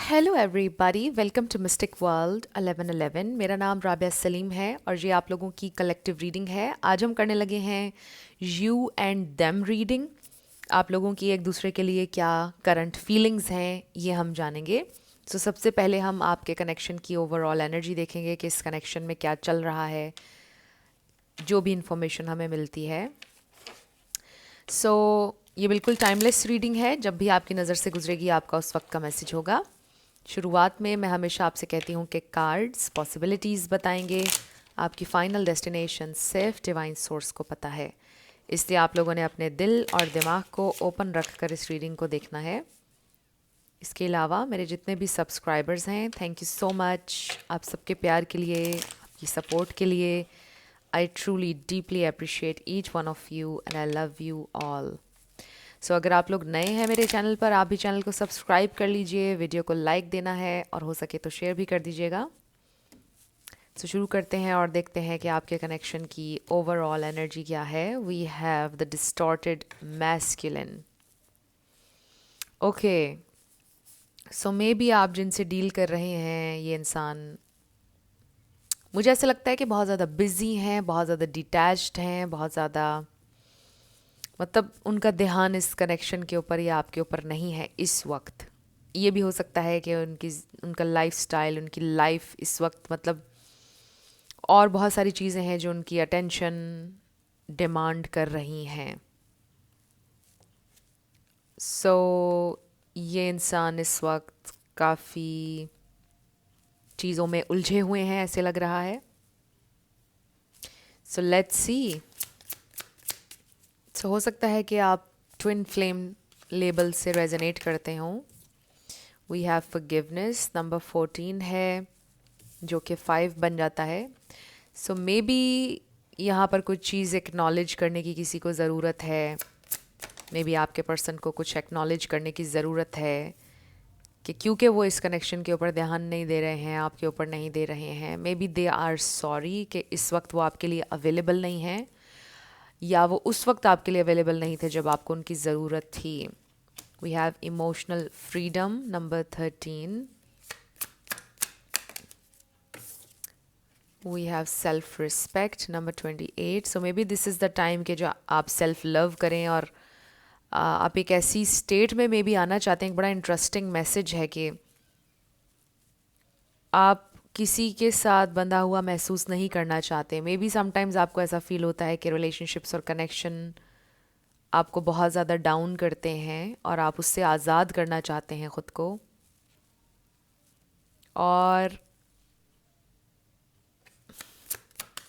Hello everybody, welcome to mystic world 1111। मेरा नाम राबिया सलीम है और ये आप लोगों की कलेक्टिव रीडिंग है। आज हम करने लगे हैं यू एंड देम रीडिंग। आप लोगों की एक दूसरे के लिए क्या करंट फीलिंग्स हैं ये हम जानेंगे। तो सबसे पहले हम आपके कनेक्शन की ओवरऑल एनर्जी देखेंगे कि इस कनेक्शन में क्या चल रहा है, जो भी इंफॉर्मेशन हमें मिलती है। ये बिल्कुल टाइमलेस रीडिंग है, जब भी आपकी नज़र से गुजरेगी आपका उस वक्त का मैसेज होगा। शुरुआत में मैं हमेशा आपसे कहती हूँ कि कार्ड्स पॉसिबिलिटीज़ बताएंगे, आपकी फ़ाइनल डेस्टिनेशन सिर्फ डिवाइन सोर्स को पता है। इसलिए आप लोगों ने अपने दिल और दिमाग को ओपन रख कर इस रीडिंग को देखना है। इसके अलावा मेरे जितने भी सब्सक्राइबर्स हैं, थैंक यू सो मच आप सबके प्यार के लिए, आपकी सपोर्ट के लिए। I truly deeply appreciate each one of you and I love you all. अगर आप लोग नए हैं मेरे चैनल पर, आप भी चैनल को सब्सक्राइब कर लीजिए, वीडियो को लाइक देना है और हो सके तो शेयर भी कर दीजिएगा। शुरू करते हैं और देखते हैं कि आपके कनेक्शन की ओवरऑल एनर्जी क्या है। We have the distorted masculine. Okay, so may be आप जिनसे डील कर रहे हैं ये इंसान, मुझे ऐसा लगता है कि बहुत ज़्यादा बिजी हैं, बहुत ज़्यादा डिटैच्ड हैं, बहुत ज़्यादा मतलब उनका ध्यान इस कनेक्शन के ऊपर या आपके ऊपर नहीं है इस वक्त। ये भी हो सकता है कि उनका लाइफस्टाइल, उनकी लाइफ इस वक्त मतलब और बहुत सारी चीज़ें हैं जो उनकी अटेंशन डिमांड कर रही हैं। ये इंसान इस वक्त काफ़ी चीज़ों में उलझे हुए हैं ऐसे लग रहा है। Let's see. हो सकता है कि आप ट्विन फ्लेम लेबल से रेजोनेट करते हों। वी हैव फॉरगिवनेस, नंबर 14 है जो कि 5 बन जाता है। मे बी यहाँ पर कुछ चीज़ एक्नॉलेज करने की किसी को ज़रूरत है। मे बी आपके पर्सन को कुछ एक्नॉलेज करने की ज़रूरत है कि क्योंकि वो इस कनेक्शन के ऊपर ध्यान नहीं दे रहे हैं, आपके ऊपर नहीं दे रहे हैं। Maybe they are sorry कि इस वक्त वो आपके लिए अवेलेबल नहीं है, या वो उस वक्त आपके लिए अवेलेबल नहीं थे जब आपको उनकी ज़रूरत थी। We have emotional freedom, number 13। We have self respect, number 28। Maybe this is the time कि जो आप सेल्फ लव करें और आप एक ऐसी स्टेट में मे बी आना चाहते हैं। एक बड़ा इंटरेस्टिंग मैसेज है कि आप किसी के साथ बंधा हुआ महसूस नहीं करना चाहते। मे बी समटाइम्स आपको ऐसा फील होता है कि रिलेशनशिप्स और कनेक्शन आपको बहुत ज़्यादा डाउन करते हैं और आप उससे आज़ाद करना चाहते हैं ख़ुद को, और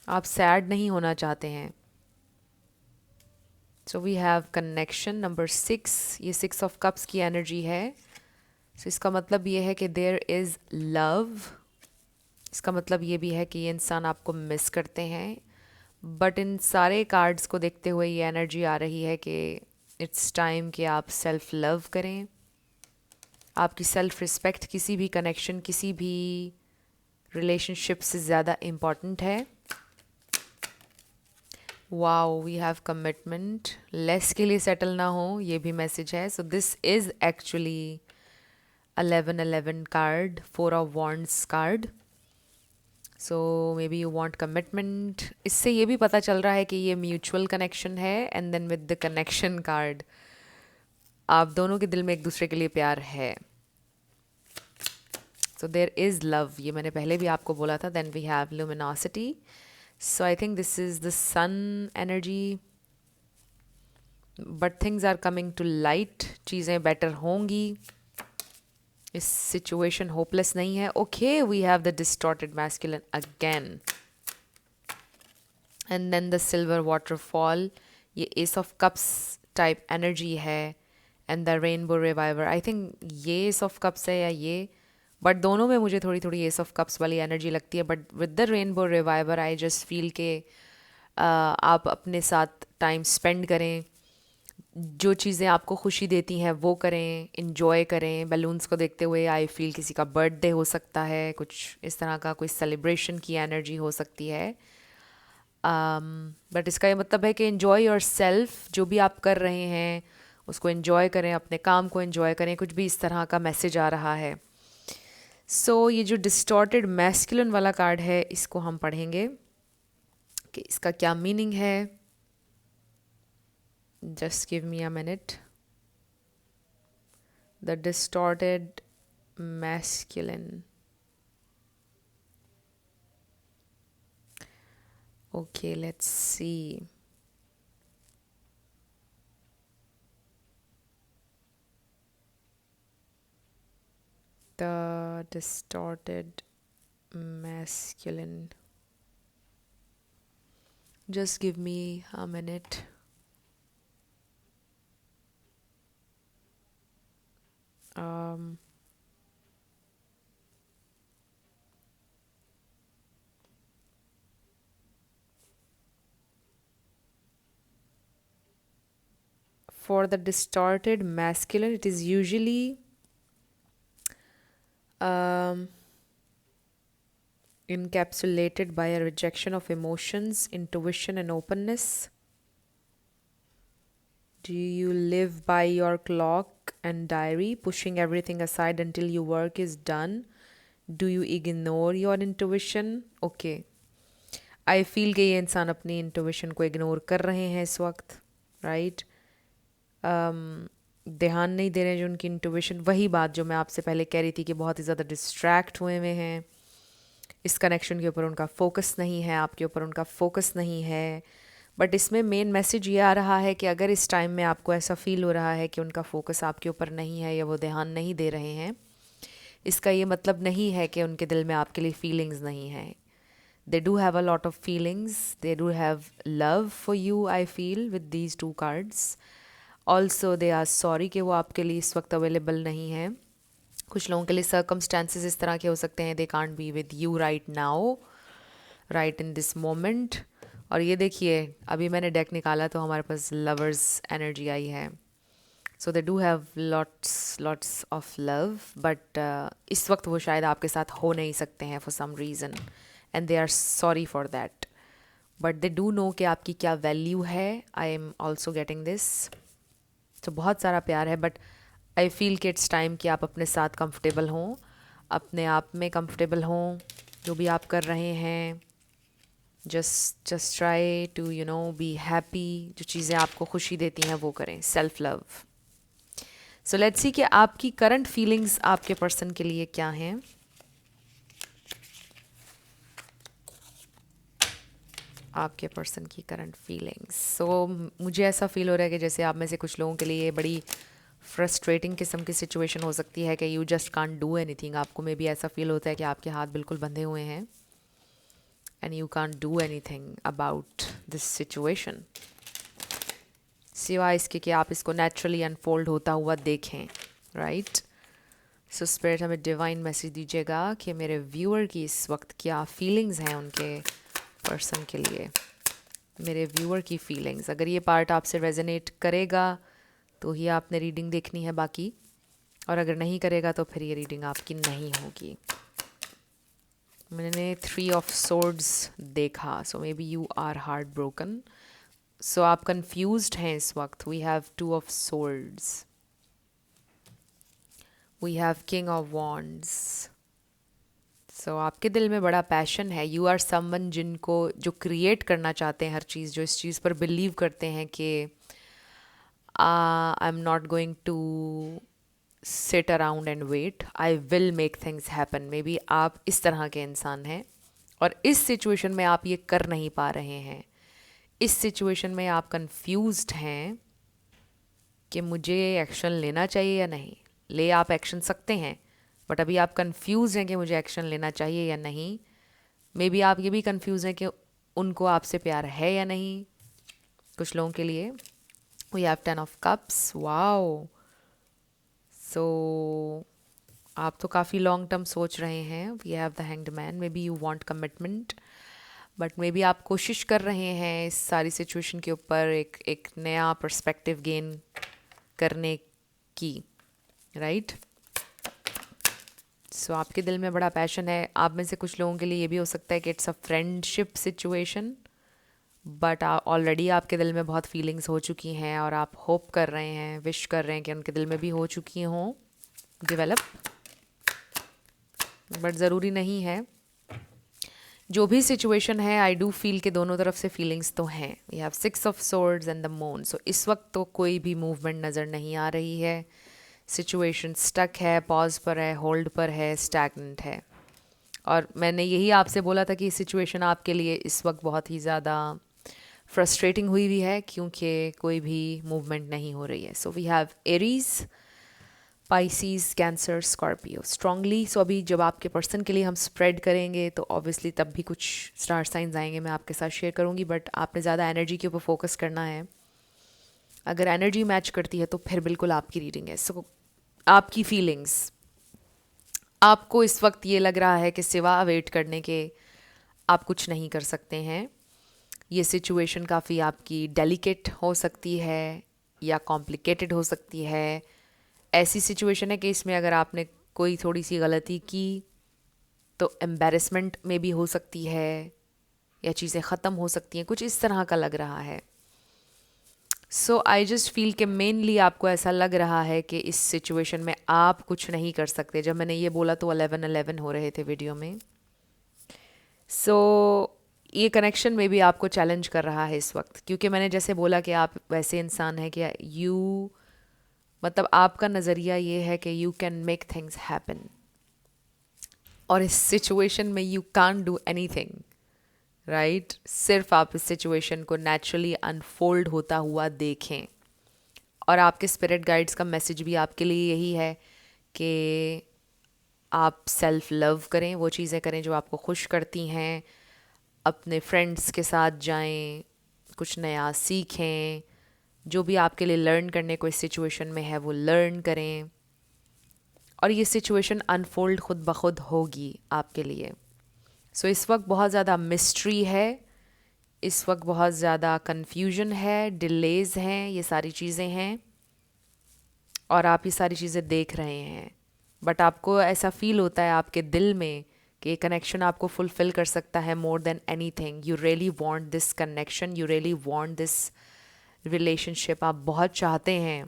आप सैड नहीं होना चाहते हैं। We have connection, number 6। ये 6 ऑफ कप्स की एनर्जी है। इसका मतलब ये है कि देयर इज़ लव। इसका मतलब ये भी है कि ये इंसान आपको मिस करते हैं। बट इन सारे कार्ड्स को देखते हुए ये एनर्जी आ रही है कि इट्स टाइम कि आप सेल्फ लव करें। आपकी सेल्फ रिस्पेक्ट किसी भी कनेक्शन, किसी भी रिलेशनशिप से ज़्यादा इम्पॉर्टेंट है। Wow, we have commitment. Less के लिए सेटल ना हो, ये भी मैसेज है। This is actually 1111 card, 4 of wands card. Maybe you want commitment. इससे ये भी पता चल रहा है कि ये म्यूचुअल कनेक्शन है। And then with the connection card, आप दोनों के दिल में एक दूसरे के लिए प्यार है। देयर इज़ लव, ये मैंने पहले भी आपको बोला था। Then we have luminosity. I think this is the sun energy, but things are coming to light. चीज़ें बेटर होंगी, इस सिचुएशन होपलेस नहीं है। Okay, we have the distorted masculine again, and then the silver waterfall. ये ace of cups type energy है। And the rainbow reviver. I think ये ace of cups है या ये, बट दोनों में मुझे थोड़ी थोड़ी एस ऑफ कप्स वाली एनर्जी लगती है। But with the rainbow reviver I just feel के आप अपने साथ टाइम स्पेंड करें, जो चीज़ें आपको खुशी देती हैं वो करें, इन्जॉय करें। बैलून्स को देखते हुए आई फील किसी का बर्थडे हो सकता है, कुछ इस तरह का कोई सेलिब्रेशन की एनर्जी हो सकती है। बट इसका ये मतलब है कि इन्जॉय योर सेल्फ, जो भी आप कर रहे हैं उसको इन्जॉय करें, अपने काम को इन्जॉय करें। कुछ भी इस तरह का मैसेज आ रहा है। सो ये जो डिस्टॉर्टेड मैस्कुलिन वाला कार्ड है इसको हम पढ़ेंगे कि इसका क्या मीनिंग है. Just give me a minute. The distorted masculine. Okay, let's see. The distorted masculine. Just give me a minute. For the distorted masculine, it is usually encapsulated by a rejection of emotions, intuition, and openness. Do you live by your clock and diary, pushing everything aside until your work is done? Do you ignore your intuition? Okay. I feel कि ये इंसान अपनी intuition को ignore कर रहे हैं इस वक्त, राइट. ध्यान नहीं दे रहे हैं जो उनकी इंट्यूशन. वही बात जो मैं आपसे पहले कह रही थी कि बहुत ही ज़्यादा डिस्ट्रैक्ट हुए हुए हैं. इस कनेक्शन के ऊपर उनका फोकस नहीं है, आपके ऊपर उनका फोकस नहीं है. बट इसमें मेन मैसेज ये आ रहा है कि अगर इस टाइम में आपको ऐसा फील हो रहा है कि उनका फोकस आपके ऊपर नहीं है या वो ध्यान नहीं दे रहे हैं, इसका ये मतलब नहीं है कि उनके दिल में आपके लिए फीलिंग्स नहीं है. They do have a lot of feelings. They do have love for you, I feel, with these two cards. Also, they are sorry कि वो आपके लिए इस वक्त अवेलेबल नहीं है. कुछ लोगों के लिए circumstances इस तरह के हो सकते हैं. They can't be with you right now, right in this moment. और ये देखिए, अभी मैंने डेक निकाला तो हमारे पास lovers energy आई है. So they do have lots of love, but इस वक्त वो शायद आपके साथ हो नहीं सकते हैं for some reason. And they are sorry for that, but they do know कि आपकी क्या वैल्यू है. I am also getting this. तो बहुत सारा प्यार है, बट आई फील कि इट्स टाइम कि आप अपने साथ कंफर्टेबल हों, अपने आप में कंफर्टेबल हों, जो भी आप कर रहे हैं. Just try to be happy. जो चीज़ें आपको खुशी देती हैं वो करें. Self love. So let's see कि आपकी करंट फीलिंग्स आपके पर्सन के लिए क्या हैं. आपके पर्सन की करंट फीलिंग्स. सो मुझे ऐसा फील हो रहा है कि जैसे आप में से कुछ लोगों के लिए ये बड़ी फ्रस्ट्रेटिंग किस्म की सिचुएशन हो सकती है कि you just can't do anything. आपको में भी ऐसा फील होता है कि आपके हाथ बिल्कुल बंधे हुए हैं and you can't do anything about this situation, सिवाय इसके कि आप इसको नेचुरली अनफोल्ड होता हुआ देखें, राइट. सो स्पिरिट हमें डिवाइन मैसेज दीजिएगा कि मेरे व्यूअर की इस वक्त क्या फीलिंग्स हैं उनके पर्सन के लिए. मेरे व्यूअर की फीलिंग्स, अगर ये पार्ट आपसे रेजोनेट करेगा तो ही आपने रीडिंग देखनी है बाकी, और अगर नहीं करेगा तो फिर ये रीडिंग आपकी नहीं होगी. मैंने 3 ऑफ सोर्ड्स देखा. So may be you are heartbroken. So आप कंफ्यूज्ड हैं इस वक्त. We have 2 of swords. We have king of wands. So आपके दिल में बड़ा पैशन है. यू आर समवन जिनको जो क्रिएट करना चाहते हैं हर चीज़, जो इस चीज़ पर बिलीव करते हैं कि I am not going to sit around and wait, I will make things happen. Maybe B आप इस तरह के इंसान हैं और इस सिचुएशन में आप ये कर नहीं पा रहे हैं. इस सिचुएशन में आप कंफ्यूज्ड हैं कि मुझे एक्शन लेना चाहिए या नहीं. ले आप एक्शन सकते हैं, बट अभी आप कंफ्यूज हैं कि मुझे एक्शन लेना चाहिए या नहीं. मे बी आप ये भी कंफ्यूज हैं कि उनको आपसे प्यार है या नहीं. कुछ लोगों के लिए we have 10 of cups. Wow. So आप तो काफ़ी लॉन्ग टर्म सोच रहे हैं. We have the hanged man. Maybe you want commitment, but may be आप कोशिश कर रहे हैं इस सारी सिचुएशन के ऊपर एक नया पर्सपेक्टिव गेन करने की, राइट. सो आपके दिल में बड़ा पैशन है. आप में से कुछ लोगों के लिए ये भी हो सकता है कि it's a friendship situation, but already आपके दिल में बहुत फीलिंग्स हो चुकी हैं और आप होप कर रहे हैं, विश कर रहे हैं कि उनके दिल में भी हो चुकी हों डेवलप. बट ज़रूरी नहीं है। जो भी सिचुएशन है, आई डू फील कि दोनों तरफ से फीलिंग्स तो हैं। We have 6 of swords and the moon. So इस वक्त तो कोई भी मूवमेंट नज़र नहीं आ रही है। सिचुएशन स्टक है, पॉज पर है, होल्ड पर है, स्टैगनेंट है। और मैंने यही आपसे बोला था कि सिचुएशन आपके लिए इस वक्त बहुत ही ज़्यादा फ्रस्ट्रेटिंग हुई हुई है, क्योंकि कोई भी मूवमेंट नहीं हो रही है। So we have Aries, Pisces, Cancer, Scorpio strongly. So अभी जब आपके पर्सन के लिए हम स्प्रेड करेंगे तो ऑब्वियसली तब भी कुछ स्टार साइंस आएंगे, मैं आपके साथ शेयर करूंगी। बट आपने ज़्यादा एनर्जी के ऊपर फोकस करना है। अगर एनर्जी मैच करती है तो फिर बिल्कुल आपकी रीडिंग है। सो आपकी फीलिंग्स, आपको इस वक्त ये लग रहा है कि सिवा वेट करने के आप कुछ नहीं कर सकते हैं। ये सिचुएशन काफ़ी आपकी डेलिकेट हो सकती है या कॉम्प्लिकेटेड हो सकती है। ऐसी सिचुएशन है कि इसमें अगर आपने कोई थोड़ी सी गलती की तो एम्बेरसमेंट में भी हो सकती है या चीज़ें ख़त्म हो सकती हैं, कुछ इस तरह का लग रहा है। सो आई जस्ट फील कि मेनली आपको ऐसा लग रहा है कि इस सिचुएशन में आप कुछ नहीं कर सकते। जब मैंने ये बोला तो 11-11 हो रहे थे वीडियो में। सो ये कनेक्शन में भी आपको चैलेंज कर रहा है इस वक्त, क्योंकि मैंने जैसे बोला कि आप वैसे इंसान हैं कि यू, मतलब आपका नज़रिया ये है कि you can make things happen, और इस सिचुएशन में you can't do anything, right. सिर्फ आप इस सिचुएशन को नेचुरली अनफोल्ड होता हुआ देखें। और आपके स्पिरिट गाइड्स का मैसेज भी आपके लिए यही है कि आप सेल्फ लव करें, वो चीज़ें करें जो आपको खुश करती हैं। अपने फ्रेंड्स के साथ जाएं, कुछ नया सीखें, जो भी आपके लिए लर्न करने को इस सिचुएशन में है वो लर्न करें। और ये सिचुएशन अनफोल्ड खुद ब खुद होगी आपके लिए। सो इस वक्त बहुत ज़्यादा मिस्ट्री है, इस वक्त बहुत ज़्यादा कन्फ्यूजन है, डिलेज हैं, ये सारी चीज़ें हैं। और आप ये सारी चीज़ें देख रहे हैं, बट आपको ऐसा फील होता है आपके दिल में कि कनेक्शन आपको फुलफ़िल कर सकता है more than anything. You really want this connection, you really want this relationship. आप बहुत चाहते हैं।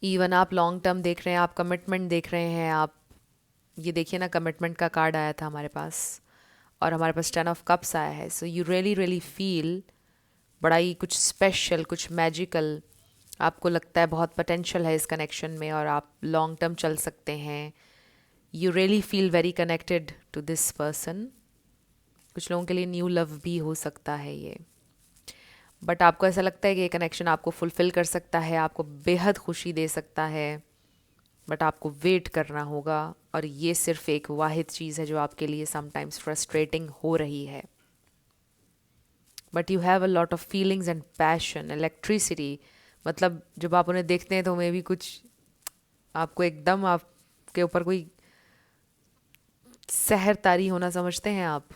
इवन आप लॉन्ग टर्म देख रहे हैं, आप कमिटमेंट देख रहे हैं। आप ये देखिए ना, कमिटमेंट का कार्ड आया था हमारे पास और हमारे पास 10 ऑफ कप्स आया है। So you really really feel बड़ा ही कुछ स्पेशल, कुछ मैजिकल। आपको लगता है बहुत पोटेंशियल है इस कनेक्शन में और आप लॉन्ग टर्म चल सकते हैं। You really feel very connected to this person. कुछ लोगों के लिए न्यू लव भी हो सकता है ये, बट आपको ऐसा लगता है कि ये कनेक्शन आपको फुलफ़िल कर सकता है, आपको बेहद खुशी दे सकता है। बट आपको वेट करना होगा, और ये सिर्फ एक वाहिद चीज़ है जो आपके लिए समटाइम्स फ्रस्ट्रेटिंग हो रही है। But you have a lot of feelings and passion, electricity. मतलब जब आप उन्हें देखते हैं तो मे भी कुछ आपको एकदम आपके ऊपर कोई सहर तारी होना समझते हैं आप।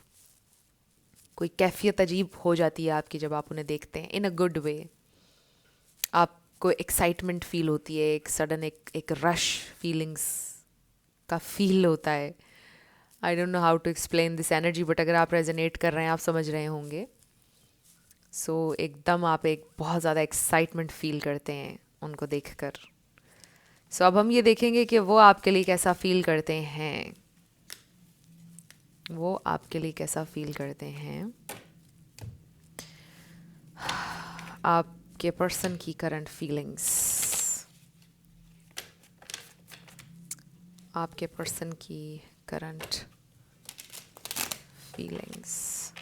कोई कैफियत अजीब हो जाती है आपकी जब आप उन्हें देखते हैं, इन अ गुड वे। आपको एक्साइटमेंट फील होती है, एक सडन एक रश फीलिंग्स का फील होता है। I don't know how to explain this energy, but अगर आप रेजोनेट कर रहे हैं आप समझ रहे होंगे। सो एकदम आप एक बहुत ज़्यादा एक्साइटमेंट फील करते हैं उनको देखकर। सो अब हम ये देखेंगे कि वो आपके लिए कैसा फील करते हैं। वो आपके लिए कैसा फील करते हैं। आपके पर्सन की करंट फीलिंग्स, आपके पर्सन की करंट फीलिंग्स।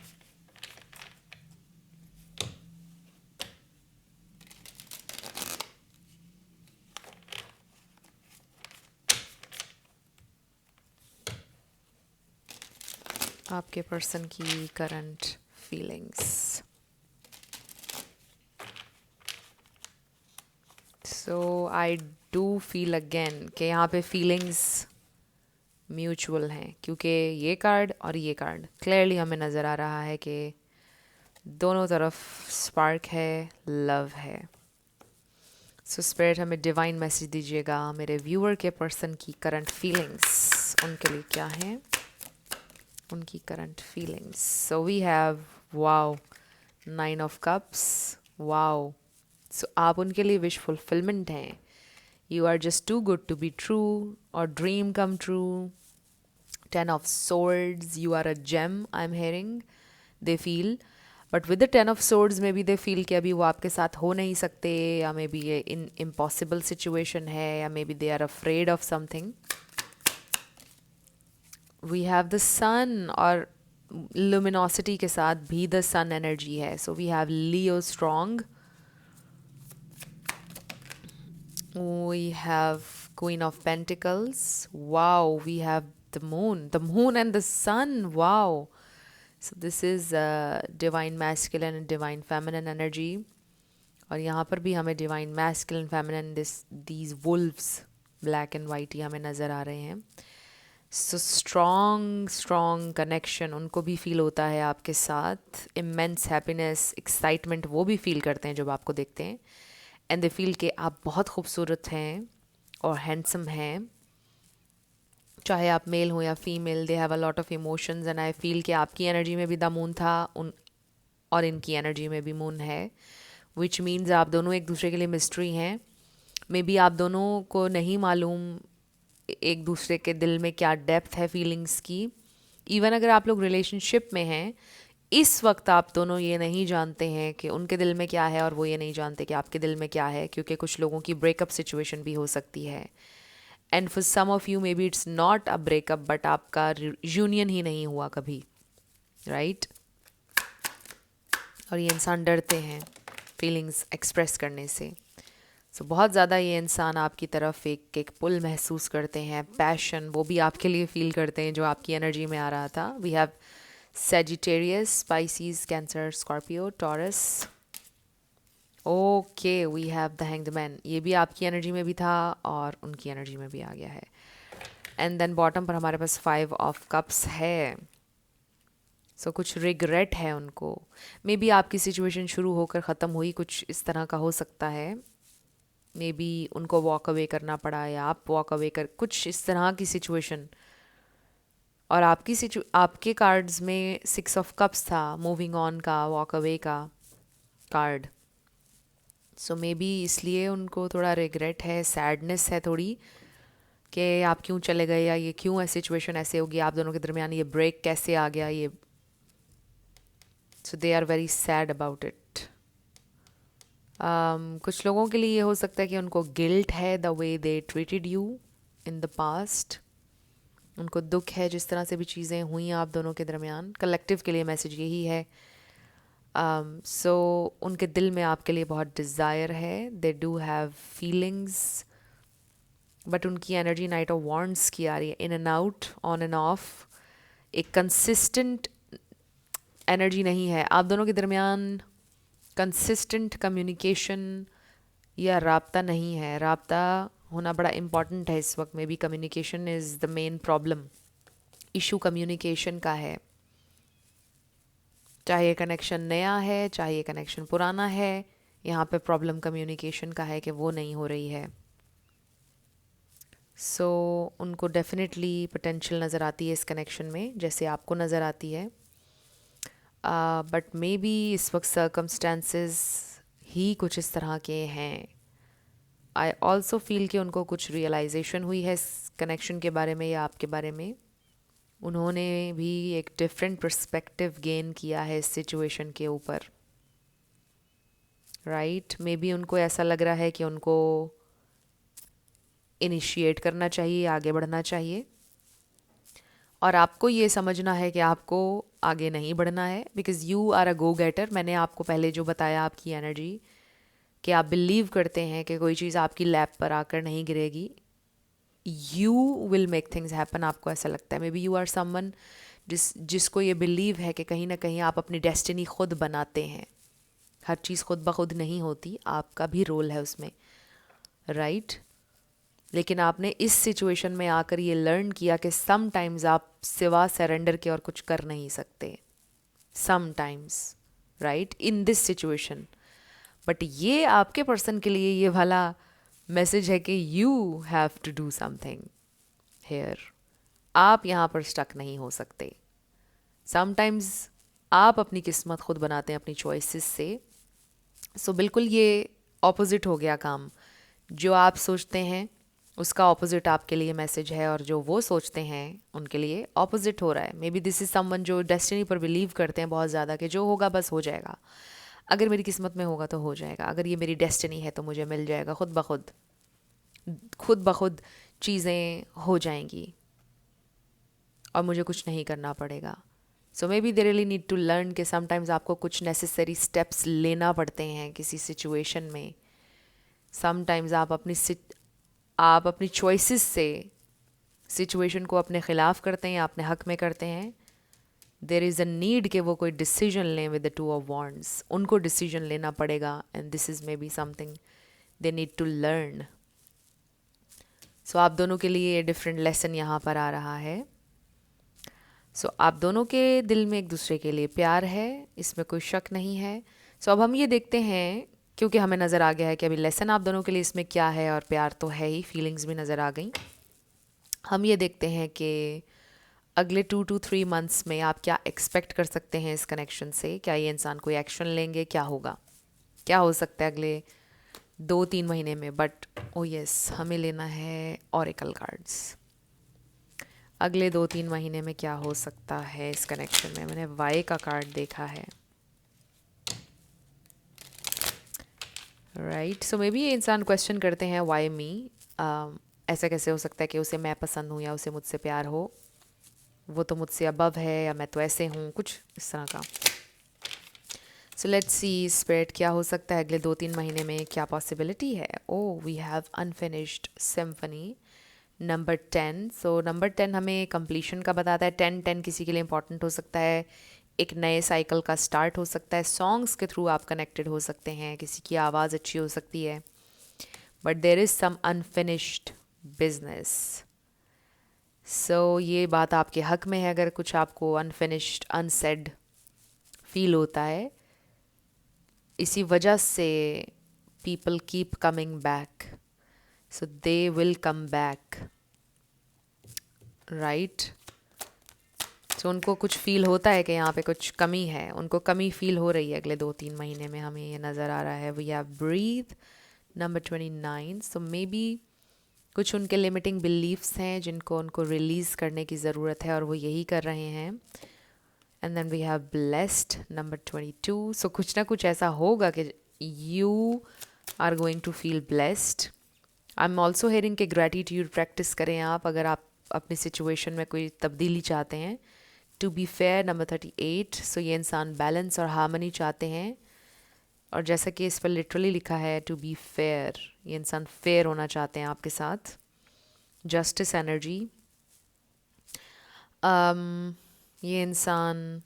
आपके पर्सन की current feelings. So I do feel again कि यहाँ पे फीलिंग्स म्यूचुअल हैं, क्योंकि ये कार्ड और ये कार्ड क्लियरली हमें नज़र आ रहा है कि दोनों तरफ स्पार्क है, लव है। सो स्पिरिट हमें डिवाइन मैसेज दीजिएगा, मेरे व्यूअर के पर्सन की करंट फीलिंग्स उनके लिए क्या हैं, उनकी current feelings. So we have wow 9 of cups, wow. So आप उनके लिए विश फुलफिलमेंट हैं। You are just too good to be true और dream come true. 10 of swords, you are a gem, I'm hearing, they feel. But with the 10 of swords may be they feel कि अभी वो आपके साथ हो नहीं सकते, या मे बी ये इन इम्पॉसिबल सिचुएशन है, या maybe they are afraid of something. We have the sun, और लुमिनोसिटी के साथ भी द सन एनर्जी है. So we have Leo strong, we have Queen of Pentacles. Wow, we have the moon and the sun. Wow. So this is divine masculine and divine feminine energy. और यहाँ पर भी हमें divine masculine feminine these wolves black and white ही हमें नज़र आ रहे हैं. So strong connection उनको भी feel होता है आपके साथ. Immense happiness, excitement वो भी feel करते हैं जब आपको देखते हैं. एंड दे फील कि आप बहुत खूबसूरत हैं और हैंडसम हैं, चाहे आप मेल हो या female. They have a lot of emotions and I feel कि आपकी एनर्जी में भी द मून था और इनकी एनर्जी में भी मून है, विच मीन्स आप दोनों एक दूसरे के लिए मिस्ट्री हैं. मे बी आप दोनों को नहीं मालूम एक दूसरे के दिल में क्या डेप्थ है फीलिंग्स की. इवन अगर आप लोग रिलेशनशिप में हैं, इस वक्त आप दोनों ये नहीं जानते हैं कि उनके दिल में क्या है, और वो ये नहीं जानते कि आपके दिल में क्या है, क्योंकि कुछ लोगों की ब्रेकअप सिचुएशन भी हो सकती है. And for some of you maybe it's not a breakup, but आपका यूनियन ही नहीं हुआ कभी, राइट? और ये इंसान डरते हैं फीलिंग्स एक्सप्रेस करने से. सो बहुत ज़्यादा ये इंसान आपकी तरफ एक पुल महसूस करते हैं, पैशन वो भी आपके लिए फील करते हैं जो आपकी एनर्जी में आ रहा था. We have Sagittarius, Pisces, Cancer, Scorpio, Taurus. Okay, we have the Hanged Man. ये भी आपकी एनर्जी में भी था और उनकी एनर्जी में भी आ गया है. एंड देन बॉटम पर हमारे पास 5 ऑफ कप्स है. सो कुछ रिग्रेट है उनको. मे बी आपकी सिचुएशन शुरू होकर ख़त्म हुई, कुछ इस तरह का हो सकता है. मे बी उनको वॉक अवे करना पड़ा, या आप वॉक अवे कर, कुछ इस तरह की सिचुएशन. और आपके कार्ड्स में 6 ऑफ कप्स था, मूविंग ऑन का, वॉक अवे का कार्ड. सो मे बी इसलिए उनको थोड़ा रिग्रेट है, सैडनेस है थोड़ी, कि आप क्यों चले गए, या ये क्यों है सिचुएशन ऐसे होगी आप दोनों के दरमियान, ये ब्रेक कैसे आ गया ये. So they are very sad about it. कुछ लोगों के लिए ये हो सकता है कि उनको गिल्ट है the way they treated you in the past. उनको दुख है जिस तरह से भी चीज़ें हुई आप दोनों के दरमियान. कलेक्टिव के लिए मैसेज यही है. सो उनके दिल में आपके लिए बहुत डिज़ायर है. They do have feelings, but उनकी एनर्जी नाइट ऑफ वॉन्ड्स की आ रही है, in and out, on end of. एक कंसिस्टेंट एनर्जी नहीं है आप दोनों के दरमियान. कंसिस्टेंट कम्युनिकेशन या राब्ता नहीं है. राब्ता होना बड़ा इम्पॉर्टेंट है इस वक्त में भी. Communication is the main problem. Issue communication का है. चाहे ये कनेक्शन नया है, चाहे ये कनेक्शन पुराना है, यहाँ पे प्रॉब्लम कम्युनिकेशन का है कि वो नहीं हो रही है. सो उनको डेफिनेटली पोटेंशियल नज़र आती है इस कनेक्शन में, जैसे आपको नज़र आती है. बट मे बी इस वक्त सर्कमस्टेंसेस ही कुछ इस तरह के हैं. आई ऑल्सो फील कि उनको कुछ रियलाइजेशन हुई है इस कनेक्शन के बारे में या आपके बारे में. उन्होंने भी एक डिफरेंट पर्सपेक्टिव गेन किया है इस सिचुएशन के ऊपर, राइट? मे बी उनको ऐसा लग रहा है कि उनको इनिशिएट करना चाहिए, आगे बढ़ना चाहिए, और आपको ये समझना है कि आपको आगे नहीं बढ़ना है, because you are a go getter. मैंने आपको पहले जो बताया आपकी एनर्जी, कि आप बिलीव करते हैं कि कोई चीज़ आपकी लैप पर आकर नहीं गिरेगी. You will make things happen. आपको ऐसा लगता है. Maybe you are someone जिसको ये बिलीव है कि कहीं ना कहीं आप अपनी डेस्टिनी खुद बनाते हैं. हर चीज़ खुद ब खुद नहीं होती, आपका भी रोल है उसमें, राइट? लेकिन आपने इस सिचुएशन में आकर ये लर्न किया कि सम टाइम्स आप सिवा सरेंडर के और कुछ कर नहीं सकते. Sometimes, right, in this situation. But ये आपके पर्सन के लिए ये वाला मैसेज है कि you have to do something here. आप यहाँ पर स्टक नहीं हो सकते. समटाइम्स आप अपनी किस्मत खुद बनाते हैं अपनी चॉइसेस से. सो बिल्कुल ये ऑपोजिट हो गया काम. जो आप सोचते हैं उसका ऑपोजिट आपके लिए मैसेज है, और जो वो सोचते हैं उनके लिए ऑपोजिट हो रहा है। Maybe this is someone जो डेस्टिनी पर बिलीव करते हैं बहुत ज़्यादा, कि जो होगा बस हो जाएगा, अगर मेरी किस्मत में होगा तो हो जाएगा, अगर ये मेरी डेस्टिनी है तो मुझे मिल जाएगा, खुद ब खुद चीज़ें हो जाएंगी और मुझे कुछ नहीं करना पड़ेगा। So may be they really need to learn कि समटाइम्स आपको कुछ नेसेसरी स्टेप्स लेना पड़ते हैं किसी सिचुएशन में। समटाइम्स आप अपनी चॉइसेस से सिचुएशन को अपने ख़िलाफ़ करते हैं या अपने हक में करते हैं। देर इज़ अ नीड कि वो कोई डिसीजन लें with the two of wands, उनको डिसीजन लेना पड़ेगा, and this is maybe something they need to learn. So आप दोनों के लिए डिफरेंट लेसन यहाँ पर आ रहा है। सो आप दोनों के दिल में एक दूसरे के लिए प्यार है, इसमें कोई शक नहीं है। सो अब हम ये देखते हैं, क्योंकि हमें नज़र आ गया है कि अभी लेसन आप दोनों के लिए इसमें क्या है, और प्यार तो है ही, फीलिंग्स भी नज़र आ गई। हम ये देखते हैं कि अगले 2 to 3 मंथ्स में आप क्या एक्सपेक्ट कर सकते हैं इस कनेक्शन से। क्या ये इंसान कोई एक्शन लेंगे, क्या होगा, क्या हो सकता है अगले 2-3 महीने में। बट ओ यस, हमें लेना है ऑरेकल कार्ड्स। अगले 2-3 महीने में क्या हो सकता है इस कनेक्शन में। मैंने वाई का कार्ड देखा है, राइट। सो मे बी ये इंसान क्वेश्चन करते हैं वाई मी, ऐसा कैसे हो सकता है कि उसे मैं पसंद हूँ या उसे मुझसे प्यार हो, वो तो मुझसे अबव है, या मैं तो ऐसे हूँ, कुछ इस तरह का। सो लेट्स सी स्पिरिट, क्या हो सकता है अगले 2-3 महीने में, क्या पॉसिबिलिटी है। Oh we have unfinished symphony number 10। So number 10 हमें कंप्लीशन का बताता है। 10-10 किसी के लिए इंपॉर्टेंट हो सकता है, एक नए साइकिल का स्टार्ट हो सकता है, सॉन्ग्स के थ्रू आप कनेक्टेड हो सकते हैं, किसी की आवाज़ अच्छी हो सकती है, but there is some unfinished business. So ये बात आपके हक में है, अगर कुछ आपको अनफिनिश्ड अनसेड फील होता है। इसी वजह से people keep coming back, so they will come back, right. So उनको कुछ फील होता है कि यहाँ पे कुछ कमी है, उनको कमी फील हो रही है अगले 2-3 महीने में, हमें ये नज़र आ रहा है। We have breath number 29। So मे बी कुछ उनके लिमिटिंग बिलीव्स हैं जिनको उनको रिलीज़ करने की ज़रूरत है, और वो यही कर रहे हैं। And then we have blessed number 22। So कुछ ना कुछ ऐसा होगा कि you are going to feel blessed. I am also hearing कि ग्रैटिट्यूड प्रैक्टिस करें आप, अगर आप अपनी सिचुएशन में कोई तब्दीली चाहते हैं। To be fair number 38। So ये इंसान बैलेंस और हार्मनी चाहते हैं, और जैसा कि इस पर लिटरली लिखा है टू बी फेयर, ये इंसान फेयर होना चाहते हैं आपके साथ। जस्टिस एनर्जी, ये इंसान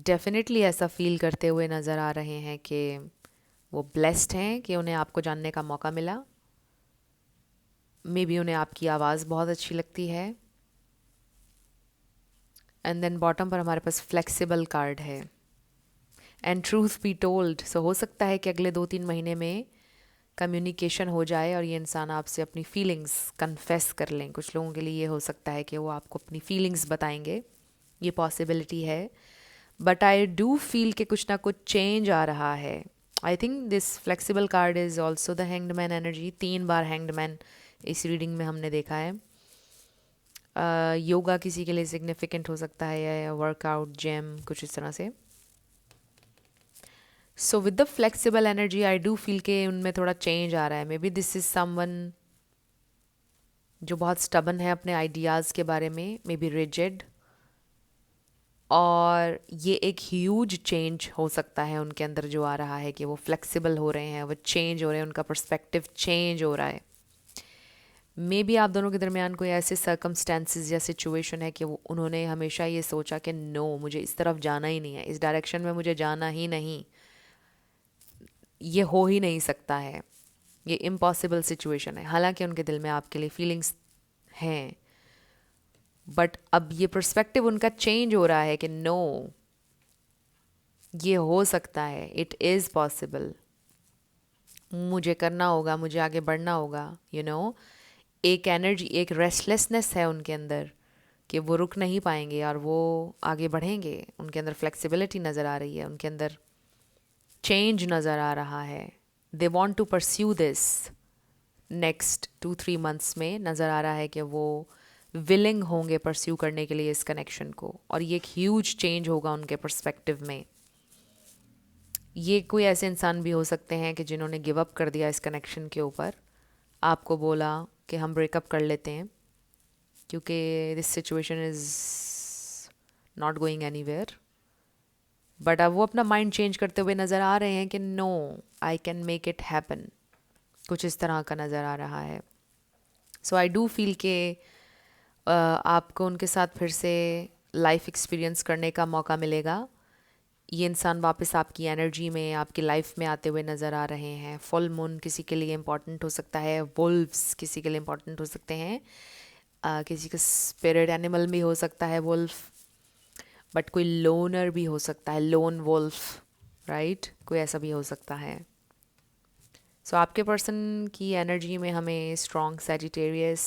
डेफिनेटली ऐसा फील करते हुए नज़र आ रहे हैं कि वो ब्लेस्ड हैं कि उन्हें आपको जानने का मौका मिला। मे बी उन्हें आपकी आवाज़ बहुत अच्छी लगती है। एंड देन बॉटम पर हमारे पास फ्लेक्सिबल कार्ड है, एंड ट्रूथ बी टोल्ड। सो हो सकता है कि अगले 2-3 महीने में कम्युनिकेशन हो जाए और ये इंसान आपसे अपनी फीलिंग्स कन्फेस कर लें। कुछ लोगों के लिए ये हो सकता है कि वो आपको अपनी फीलिंग्स बताएंगे, ये पॉसिबिलिटी है। बट आई डू फील कि कुछ ना कुछ चेंज आ रहा है। आई think this flexible card is also the hanged man energy. 3 bar hanged man इस रीडिंग में हमने देखा है। योगा किसी के लिए सिग्निफिकेंट हो सकता है, या वर्कआउट, जिम, कुछ इस तरह से। So with the flexible energy I do feel के उनमें थोड़ा चेंज आ रहा है। Maybe this is someone जो बहुत स्टबन है अपने आइडियाज़ के बारे में, मे बी रिजिड, और ये एक ह्यूज चेंज हो सकता है उनके अंदर जो आ रहा है कि वो फ्लेक्सिबल हो रहे हैं, वो चेंज हो रहे हैं, उनका पर्सपेक्टिव चेंज हो रहा है। मे बी आप दोनों के दरमियान कोई ऐसे सर्कमस्टेंसेस या सिचुएशन है कि उन्होंने हमेशा ये सोचा कि नो, मुझे इस तरफ जाना ही नहीं है, इस डायरेक्शन में मुझे जाना ही नहीं, ये हो ही नहीं सकता है, ये इम्पॉसिबल सिचुएशन है। हालांकि उनके दिल में आपके लिए फीलिंग्स हैं, बट अब ये पर्सपेक्टिव उनका चेंज हो रहा है कि नो, ये हो सकता है, इट इज़ पॉसिबल, मुझे करना होगा, मुझे आगे बढ़ना होगा। यू नो, एक एनर्जी, एक रेस्टलेसनेस है उनके अंदर कि वो रुक नहीं पाएंगे और वो आगे बढ़ेंगे। उनके अंदर फ्लेक्सिबिलिटी नज़र आ रही है, उनके अंदर चेंज नज़र आ रहा है। They want to pursue this, next 2-3 months में नज़र आ रहा है कि वो विलिंग होंगे परस्यू करने के लिए इस कनेक्शन को, और ये एक ह्यूज चेंज होगा उनके पर्सपेक्टिव में। ये कोई ऐसे इंसान भी हो सकते हैं कि जिन्होंने गिव अप कर दिया इस कनेक्शन के ऊपर, आपको बोला कि हम ब्रेकअप कर लेते हैं क्योंकि this situation is not going anywhere, but अब वो अपना माइंड चेंज करते हुए नज़र आ रहे हैं कि no, I can make it happen, कुछ इस तरह का नज़र आ रहा है। सो आई डू फील के आपको उनके साथ फिर से लाइफ एक्सपीरियंस करने का मौका मिलेगा। ये इंसान वापस आपकी एनर्जी में, आपकी लाइफ में आते हुए नज़र आ रहे हैं। फुल मून किसी के लिए इम्पॉर्टेंट हो सकता है, वुल्फ्स किसी के लिए इम्पॉर्टेंट हो सकते हैं, किसी का स्पिरिट एनिमल भी हो सकता है वुल्फ, बट कोई लोनर भी हो सकता है, लोन वुल्फ, राइट, कोई ऐसा भी हो सकता है। सो आपके पर्सन की एनर्जी में हमें strong Sagittarius,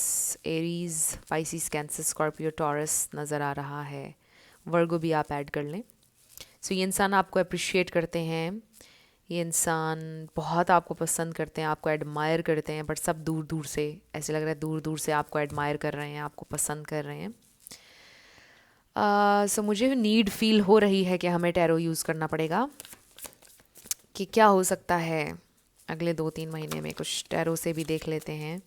Aries, Pisces, cancer, Scorpio, taurus नज़र आ रहा है। वर्गो भी आप ऐड कर लें। सो ये इंसान आपको अप्रिशिएट करते हैं, ये इंसान बहुत आपको पसंद करते हैं, आपको एडमायर करते हैं, बट सब दूर दूर से, ऐसे लग रहा है दूर दूर से आपको एडमायर कर रहे हैं, आपको पसंद कर रहे हैं। सो मुझे नीड फील हो रही है कि हमें टैरो यूज़ करना पड़ेगा कि क्या हो सकता है अगले 2-3 महीने में। कुछ टैरो से भी देख लेते हैं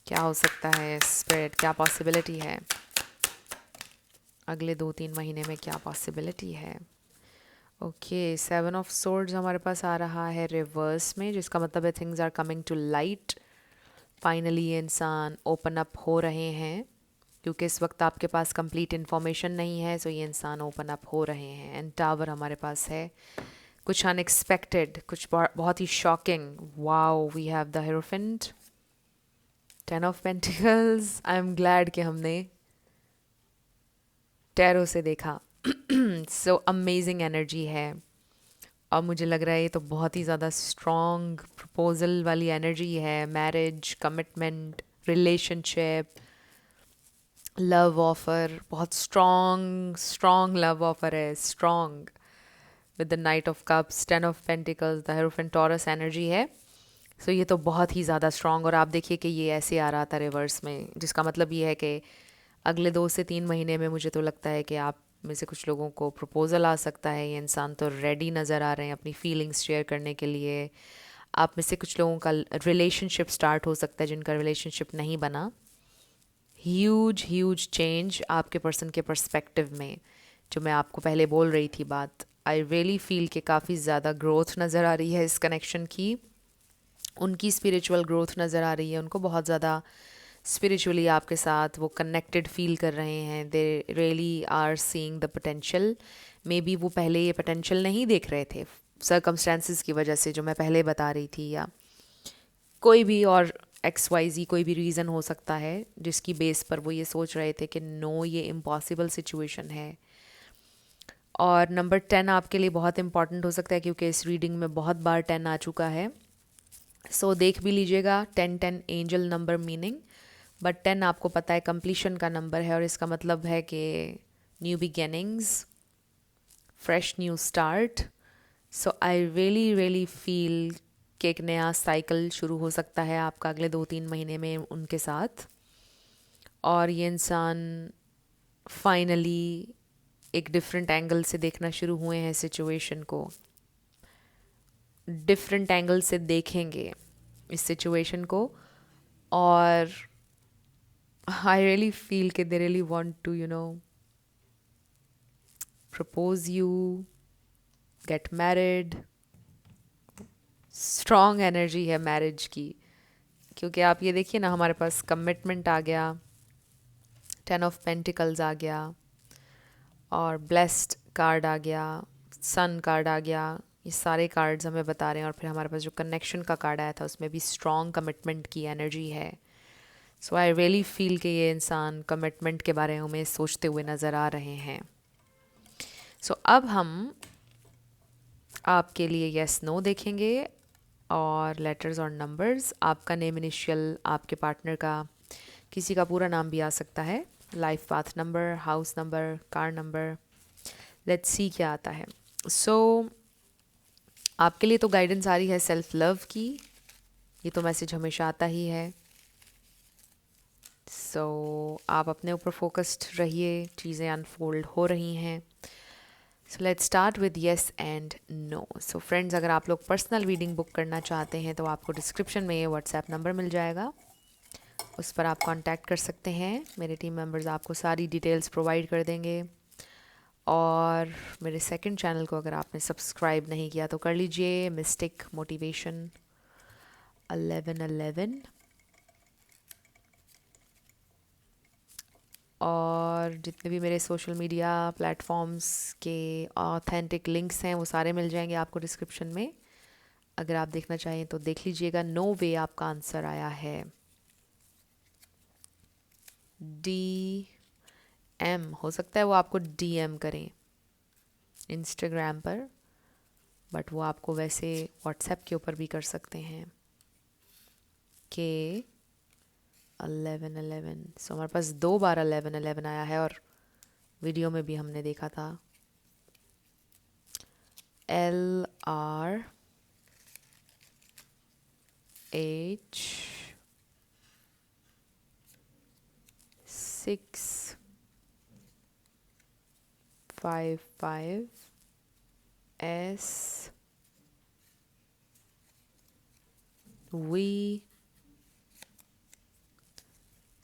क्या हो सकता है, स्पिरिट क्या पॉसिबिलिटी है अगले 2-3 महीने में, क्या पॉसिबिलिटी है। ओके, 7 ऑफ सोर्ड्स हमारे पास आ रहा है रिवर्स में, जिसका मतलब है things are coming to light. Finally ये इंसान ओपन अप हो रहे हैं क्योंकि इस वक्त आपके पास कंप्लीट इन्फॉर्मेशन नहीं है, सो ये इंसान ओपन अप हो रहे हैं। एंड टावर हमारे पास है, कुछ अनएक्सपेक्टेड, कुछ बहुत ही shocking. Wow, we have the hierophant, 10 of pentacles. I am glad कि हमने टैरो से देखा। सो अमेजिंग एनर्जी है, और मुझे लग रहा है ये तो बहुत ही ज़्यादा स्ट्रॉन्ग प्रपोजल वाली एनर्जी है। Marriage, commitment, relationship, love offer, बहुत स्ट्रॉन्ग स्ट्रॉन्ग लव ऑफर है, strong, with the night of cups, 10 of pentacles, the hierophant, taurus energy है। सो ये तो बहुत ही ज़्यादा स्ट्रॉन्ग, और आप देखिए कि ये ऐसे आ रहा था रिवर्स में, जिसका मतलब ये है कि अगले 2 से 3 महीने में मुझे तो लगता है कि आप में से कुछ लोगों को प्रपोज़ल आ सकता है। ये इंसान तो रेडी नज़र आ रहे हैं अपनी फीलिंग्स शेयर करने के लिए। आप में से कुछ लोगों का रिलेशनशिप स्टार्ट हो सकता है जिनका रिलेशनशिप नहीं बना। ह्यूज ह्यूज चेंज आपके पर्सन के पर्सपेक्टिव में, जो मैं आपको पहले बोल रही थी बात। आई रियली फील कि काफ़ी ज़्यादा ग्रोथ नज़र आ रही है इस कनेक्शन की। उनकी स्पिरिचुअल ग्रोथ नज़र आ रही है, उनको बहुत ज़्यादा स्पिरिचुअली आपके साथ वो कनेक्टेड फील कर रहे हैं। They really are seeing the potential. Maybe बी वो पहले ये पोटेंशियल नहीं देख रहे थे सर्कमस्टेंसेस की वजह से, जो मैं पहले बता रही थी, या कोई भी और XYZ कोई भी रीज़न हो सकता है जिसकी बेस पर वो ये सोच रहे थे कि नो, ये इम्पॉसिबल सिचुएशन है। और नंबर 10 आपके लिए बहुत इंपॉर्टेंट हो सकता है क्योंकि इस रीडिंग में बहुत बार 10 आ चुका है। सो देख भी लीजिएगा, 10 एंजल नंबर मीनिंग, बट 10 आपको पता है कंप्लीशन का नंबर है, और इसका मतलब है कि new beginnings, fresh new start. So I really really feel कि एक नया साइकिल शुरू हो सकता है आपका अगले 2-3 महीने में उनके साथ। और ये इंसान फाइनली एक डिफरेंट एंगल से देखना शुरू हुए हैं सिचुएशन को, डिफरेंट एंगल से देखेंगे इस सिचुएशन को। और आई रियली फील कि they really want to propose you, get married. Strong energy है मैरिज की, क्योंकि आप ये देखिए ना, हमारे पास कमिटमेंट आ गया, 10 ऑफ पेंटिकल्स आ गया, और ब्लेस्ड कार्ड आ गया, सन कार्ड आ गया। ये सारे कार्ड्स हमें बता रहे हैं, और फिर हमारे पास जो कनेक्शन का कार्ड आया था उसमें भी स्ट्रॉन्ग कमिटमेंट की एनर्जी है। सो आई रियली फील कि ये इंसान कमिटमेंट के बारे में सोचते हुए नज़र आ रहे हैं। सो अब हम आपके लिए येस नो देखेंगे, और लेटर्स और नंबर्स। आपका नेम, इनिशियल, आपके पार्टनर का किसी का पूरा नाम भी आ सकता है, life path number, house number, car number. Let's see क्या आता है। सो आपके लिए तो गाइडेंस आ रही है सेल्फ लव की, ये तो मैसेज हमेशा आता ही है। आप अपने ऊपर फोकस्ड रहिए, चीज़ें अनफोल्ड हो रही हैं। So let's start with yes and no. So friends, अगर आप लोग पर्सनल रीडिंग बुक करना चाहते हैं तो आपको डिस्क्रिप्शन में ये व्हाट्सएप नंबर मिल जाएगा, उस पर आप कांटेक्ट कर सकते हैं। मेरे टीम मेंबर्स आपको सारी डिटेल्स प्रोवाइड कर देंगे। और मेरे सेकंड चैनल को अगर आपने सब्सक्राइब नहीं किया तो कर लीजिए, मिस्टिक मोटिवेशन 1111। और जितने भी मेरे सोशल मीडिया प्लेटफॉर्म्स के ऑथेंटिक लिंक्स हैं वो सारे मिल जाएंगे आपको डिस्क्रिप्शन में। अगर आप देखना चाहें तो देख लीजिएगा। नो वे आपका आंसर आया है। डी एम, हो सकता है वो आपको DM करें इंस्टाग्राम पर, बट वो आपको वैसे व्हाट्सएप के ऊपर भी कर सकते हैं। के 1111। सो हमारे पास 2 बार 1111 आया है और वीडियो में भी हमने देखा था। LR H 655 S V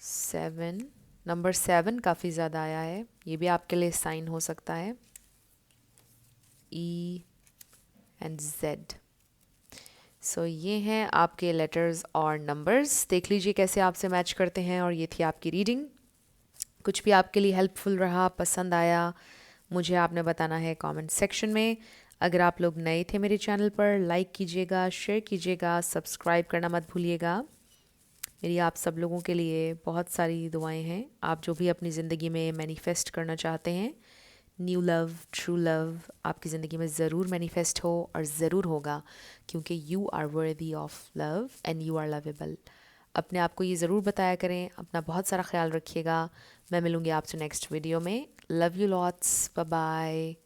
7। Number 7 काफ़ी ज़्यादा आया है, ये भी आपके लिए साइन हो सकता है। E and Z। सो ये हैं आपके लेटर्स और नंबर्स। देख लीजिए कैसे आपसे मैच करते हैं। और ये थी आपकी रीडिंग। कुछ भी आपके लिए हेल्पफुल रहा, पसंद आया, मुझे आपने बताना है कमेंट सेक्शन में। अगर आप लोग नए थे मेरे चैनल पर, लाइक कीजिएगा, शेयर कीजिएगा, सब्सक्राइब करना मत भूलिएगा। मेरी आप सब लोगों के लिए बहुत सारी दुआएं हैं। आप जो भी अपनी ज़िंदगी में मैनिफेस्ट करना चाहते हैं, न्यू लव, ट्रू लव आपकी ज़िंदगी में ज़रूर मैनिफेस्ट हो और ज़रूर होगा, क्योंकि you are worthy of love and you are lovable. अपने आप को ये ज़रूर बताया करें। अपना बहुत सारा ख्याल रखिएगा। मैं मिलूँगी आपसे नेक्स्ट वीडियो में। Love you lots, bye bye.